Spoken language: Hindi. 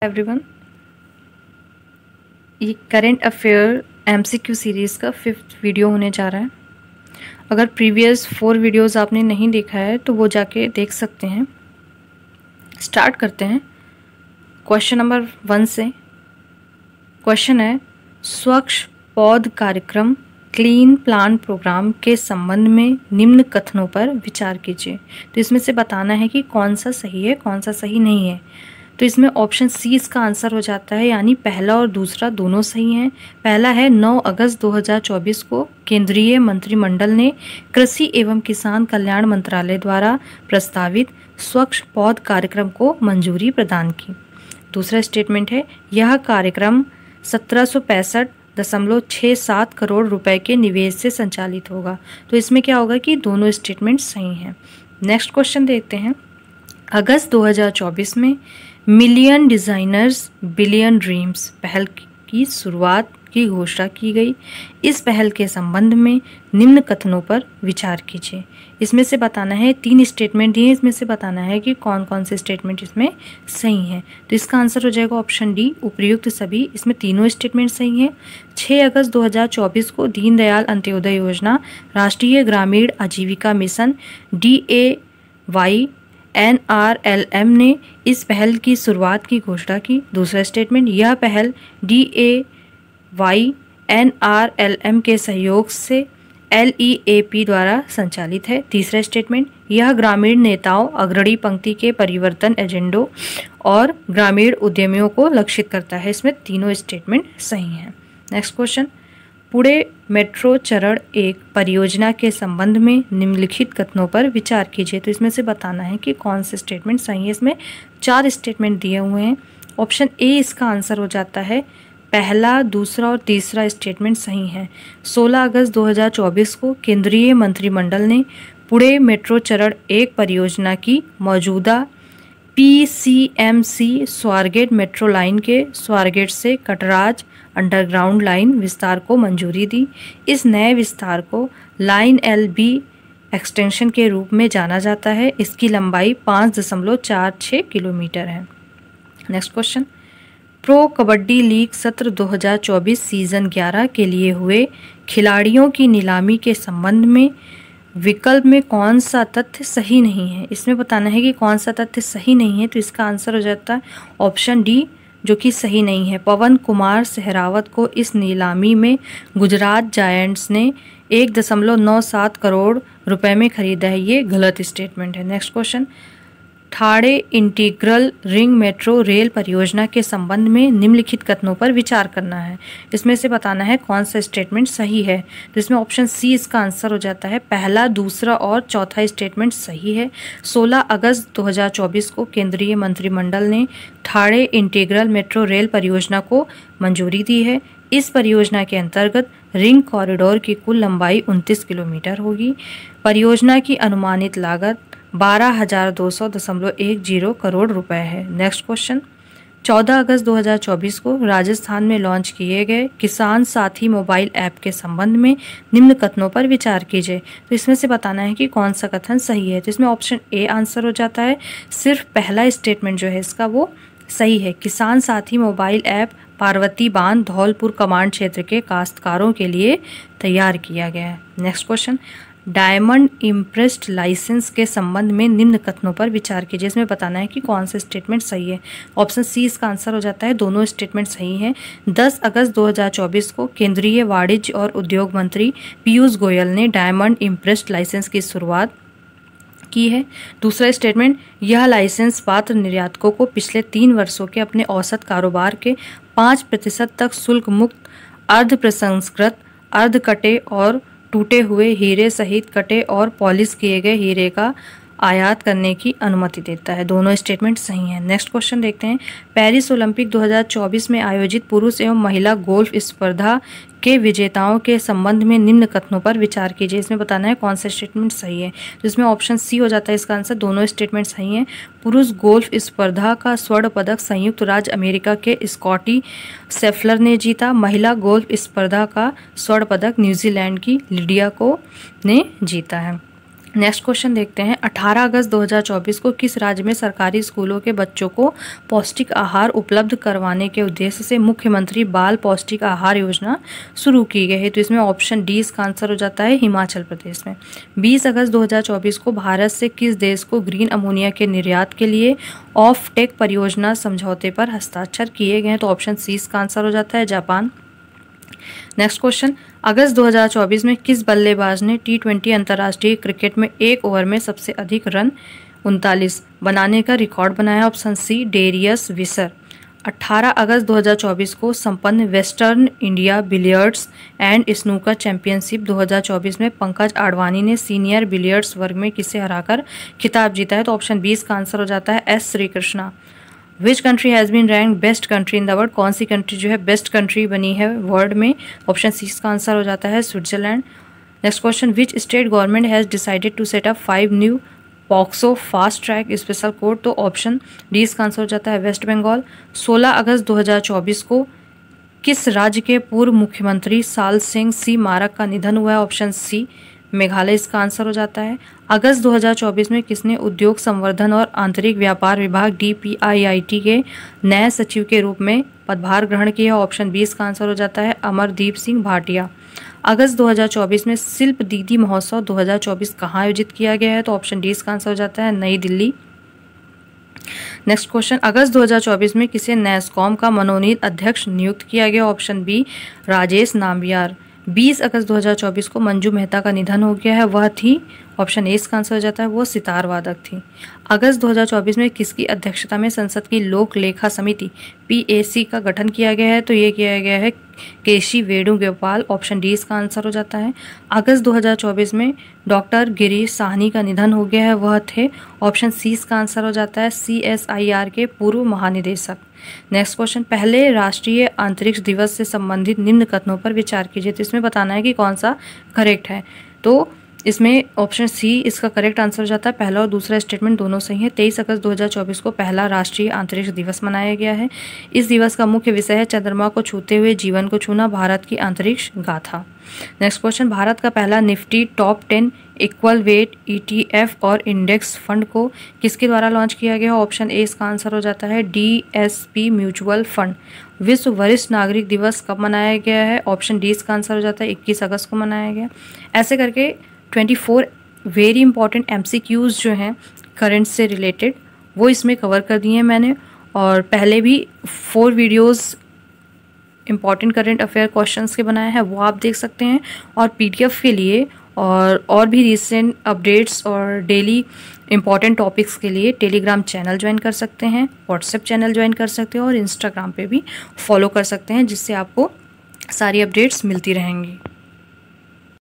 एवरीवन, ये करेंट अफेयर एमसीक्यू सीरीज़ का 5th वीडियो होने जा रहा है। अगर प्रीवियस 4 वीडियोस आपने नहीं देखा है तो वो जाके देख सकते हैं। स्टार्ट करते हैं क्वेश्चन नंबर 1 से। क्वेश्चन है, स्वच्छ पौध कार्यक्रम क्लीन प्लांट प्रोग्राम के संबंध में निम्न कथनों पर विचार कीजिए। तो इसमें से बताना है कि कौन सा सही है, कौन सा सही नहीं है। तो इसमें ऑप्शन सी इसका आंसर हो जाता है, यानी पहला और दूसरा दोनों सही हैं। पहला है 9 अगस्त 2024 को केंद्रीय मंत्रिमंडल ने कृषि एवं किसान कल्याण मंत्रालय द्वारा प्रस्तावित स्वच्छ पौध कार्यक्रम को मंजूरी प्रदान की। दूसरा स्टेटमेंट है, यह कार्यक्रम 1765.67 करोड़ रुपए के निवेश से संचालित होगा। तो इसमें क्या होगा कि दोनों स्टेटमेंट सही हैं। नेक्स्ट क्वेश्चन देखते हैं। अगस्त 2024 में मिलियन डिज़ाइनर्स बिलियन ड्रीम्स पहल की शुरुआत की घोषणा की गई। इस पहल के संबंध में निम्न कथनों पर विचार कीजिए। इसमें से बताना है, 3 स्टेटमेंट दिए, इसमें से बताना है कि कौन कौन से स्टेटमेंट इसमें सही हैं। तो इसका आंसर हो जाएगा ऑप्शन डी, उपर्युक्त सभी। इसमें तीनों स्टेटमेंट सही हैं। 6 अगस्त 2024 को दीनदयाल अंत्योदय योजना राष्ट्रीय ग्रामीण आजीविका मिशन DAY NRLM ने इस पहल की शुरुआत की घोषणा की। दूसरा स्टेटमेंट, यह पहल DAY NRLM के सहयोग से LEAP द्वारा संचालित है। तीसरा स्टेटमेंट, यह ग्रामीण नेताओं, अग्रणी पंक्ति के परिवर्तन एजेंडों और ग्रामीण उद्यमियों को लक्षित करता है। इसमें तीनों स्टेटमेंट सही हैं। नेक्स्ट क्वेश्चन, पुणे मेट्रो चरण 1 परियोजना के संबंध में निम्नलिखित कथनों पर विचार कीजिए। तो इसमें से बताना है कि कौन से स्टेटमेंट सही है। इसमें 4 स्टेटमेंट दिए हुए हैं। ऑप्शन ए इसका आंसर हो जाता है। पहला, दूसरा और तीसरा स्टेटमेंट सही है। 16 अगस्त 2024 को केंद्रीय मंत्रिमंडल ने पुणे मेट्रो चरण 1 परियोजना की मौजूदा PCMC स्वारगेट मेट्रो लाइन के स्वारगेट से कटराज अंडरग्राउंड लाइन विस्तार को मंजूरी दी। इस नए विस्तार को लाइन LB एक्सटेंशन के रूप में जाना जाता है। इसकी लंबाई 5.46 किलोमीटर है। Next question, pro kabaddi league सत्र 2024 सीजन 11 के लिए हुए खिलाड़ियों की नीलामी के संबंध में विकल्प में कौन सा तथ्य सही नहीं है। इसमें बताना है कि कौन सा तथ्य सही नहीं है। तो इसका आंसर हो जाता है ऑप्शन डी, जो कि सही नहीं है। पवन कुमार सहरावत को इस नीलामी में गुजरात जायंट्स ने 1.97 करोड़ रुपए में खरीदा है। ये गलत स्टेटमेंट है। Next question, Thane integral ring metro rail परियोजना के संबंध में निम्नलिखित कथनों पर विचार करना है। इसमें से बताना है कौन सा स्टेटमेंट सही है। तो इसमें ऑप्शन सी इसका आंसर हो जाता है। पहला, दूसरा और चौथा स्टेटमेंट सही है। 16 अगस्त 2024 को केंद्रीय मंत्रिमंडल ने ठाणे इंटीग्रल मेट्रो रेल परियोजना को मंजूरी दी है। इस परियोजना के अंतर्गत रिंग कॉरिडोर की कुल लंबाई 29 किलोमीटर होगी। परियोजना की अनुमानित लागत 12,200.10 करोड़ रुपए है। नेक्स्ट क्वेश्चन, 14 अगस्त 2024 को राजस्थान में लॉन्च किए गए किसान साथी मोबाइल ऐप के संबंध में निम्न कथनों पर विचार कीजिए। तो इसमें से बताना है कि कौन सा कथन सही है। तो इसमें ऑप्शन ए आंसर हो जाता है। सिर्फ पहला स्टेटमेंट जो है इसका वो सही है। किसान साथी मोबाइल ऐप पार्वती बांध धौलपुर कमांड क्षेत्र के काश्तकारों के लिए तैयार किया गया है। Next question, diamond imprest licence के संबंध में निम्न कथनों पर विचार कीजिए। इसमें बताना है कि कौन सा स्टेटमेंट सही है। ऑप्शन सी इसका आंसर हो जाता है। दोनों स्टेटमेंट सही हैं। 10 अगस्त 2024 को केंद्रीय वाणिज्य और उद्योग मंत्री पीयूष गोयल ने डायमंड इम्प्रेस्ड लाइसेंस की शुरुआत की है। दूसरा स्टेटमेंट, यह लाइसेंस पात्र निर्यातकों को पिछले 3 वर्षों के अपने औसत कारोबार के 5% तक शुल्क मुक्त अर्ध प्रसंस्कृत, अर्ध कटे और टूटे हुए हीरे सहित कटे और पॉलिश किए गए हीरे का आयात करने की अनुमति देता है। दोनों स्टेटमेंट सही हैं। नेक्स्ट क्वेश्चन देखते हैं। पेरिस ओलंपिक 2024 में आयोजित पुरुष एवं महिला गोल्फ स्पर्धा के विजेताओं के संबंध में निम्न कथनों पर विचार कीजिए। इसमें बताना है कौन सा स्टेटमेंट सही है। तो इसमें ऑप्शन सी हो जाता है इसका आंसर। दोनों स्टेटमेंट सही हैं। पुरुष गोल्फ स्पर्धा का स्वर्ण पदक संयुक्त राज्य अमेरिका के स्कॉटी सेफलर ने जीता। महिला गोल्फ स्पर्धा का स्वर्ण पदक न्यूजीलैंड की लिडिया को ने जीता है। नेक्स्ट क्वेश्चन देखते हैं, 18 अगस्त 2024 को किस राज्य में सरकारी स्कूलों के बच्चों को पौष्टिक आहार उपलब्ध करवाने के उद्देश्य से मुख्यमंत्री बाल पौष्टिक आहार योजना शुरू की गई है? तो इसमें ऑप्शन डी इसका आंसर हो जाता है हिमाचल प्रदेश में। 20 अगस्त 2024 को भारत से किस देश को ग्रीन अमोनिया के निर्यात के लिए ऑफ टेक परियोजना समझौते पर हस्ताक्षर किए गए हैं? तो ऑप्शन सी इसका आंसर हो जाता है जापान। नेक्स्ट क्वेश्चन, अगस्त 2024 में किस बल्लेबाज ने T20 अंतर्राष्ट्रीय क्रिकेट में एक ओवर में सबसे अधिक रन 39 बनाने का रिकॉर्ड बनाया? ऑप्शन सी डेरियस विसर। 18 अगस्त 2024 को संपन्न western India billiards and snooker championship 2024 में पंकज आडवाणी ने सीनियर बिलियर्ड्स वर्ग में किसे हराकर खिताब जीता है? तो ऑप्शन बी इसका आंसर हो जाता है S Shrikrishna. Which country has been rank best country in the world? कौन सी कंट्री जो है बेस्ट कंट्री बनी है वर्ल्ड में? ऑप्शन सी इसका आंसर हो जाता है Switzerland. Next question, which state government has decided to set up 5 new POCSO fast track special court? तो ऑप्शन डी इसका आंसर हो जाता है वेस्ट बंगाल। 16 अगस्त 2024 को किस राज्य के पूर्व मुख्यमंत्री साल सिंह सी मारक का निधन हुआ है? ऑप्शन सी मेघालय इसका आंसर हो जाता है। अगस्त 2024 में किसने उद्योग संवर्धन और आंतरिक व्यापार विभाग DPIIT के नए सचिव के रूप में पदभार ग्रहण किया? ऑप्शन बी इसका आंसर हो जाता है अमरदीप सिंह भाटिया। अगस्त 2024 में शिल्प दीदी महोत्सव 2024 कहाँ आयोजित किया गया है? तो ऑप्शन डी इसका आंसर हो जाता है नई दिल्ली। नेक्स्ट क्वेश्चन, अगस्त 2024 में किसे नैस्कॉम का मनोनीत अध्यक्ष नियुक्त किया गया? Option B Rajesh Nambiar. 20 अगस्त 2024 को मंजू मेहता का निधन हो गया है, वह थी ऑप्शन ए इसका आंसर हो जाता है वो सितार वादक थी। अगस्त 2024 में किसकी अध्यक्षता में संसद की लोक लेखा समिति PAC का गठन किया गया है? तो ये किया गया है केशी वेणुगोपाल। ऑप्शन डी इसका आंसर हो जाता है। अगस्त 2024 में डॉक्टर गिरीश साहनी का निधन हो गया है, वह थे ऑप्शन सी इसका आंसर हो जाता है CSIR के पूर्व महानिदेशक। नेक्स्ट क्वेश्चन, पहले राष्ट्रीय अंतरिक्ष दिवस से संबंधित निम्न कथनों पर विचार कीजिए। तो इसमें बताना है कि कौन सा करेक्ट है। तो इसमें ऑप्शन सी इसका करेक्ट आंसर हो जाता है। पहला और दूसरा स्टेटमेंट दोनों सही है। 23 अगस्त 2024 को पहला राष्ट्रीय अंतरिक्ष दिवस मनाया गया है। इस दिवस का मुख्य विषय है चंद्रमा को छूते हुए जीवन को छूना, भारत की अंतरिक्ष गाथा। नेक्स्ट क्वेश्चन, भारत का पहला Nifty top 10 equal weight ETF और इंडेक्स फंड को किसके द्वारा लॉन्च किया गया? ऑप्शन ए इसका आंसर हो जाता है DSP म्यूचुअल फंड। विश्व वरिष्ठ नागरिक दिवस कब मनाया गया है? ऑप्शन डी इसका आंसर हो जाता है 21 अगस्त को मनाया गया। ऐसे करके 24 वेरी इंपॉर्टेंट MCQs जो हैं करंट से रिलेटेड वो इसमें कवर कर दिए हैं मैंने, और पहले भी 4 videos important current affair questions के बनाए हैं, वो आप देख सकते हैं। और PDF के लिए और भी रिसेंट अपडेट्स और डेली इंपॉर्टेंट टॉपिक्स के लिए टेलीग्राम चैनल ज्वाइन कर सकते हैं, व्हाट्सएप चैनल ज्वाइन कर सकते हैं और इंस्टाग्राम पे भी फॉलो कर सकते हैं, जिससे आपको सारी अपडेट्स मिलती रहेंगी।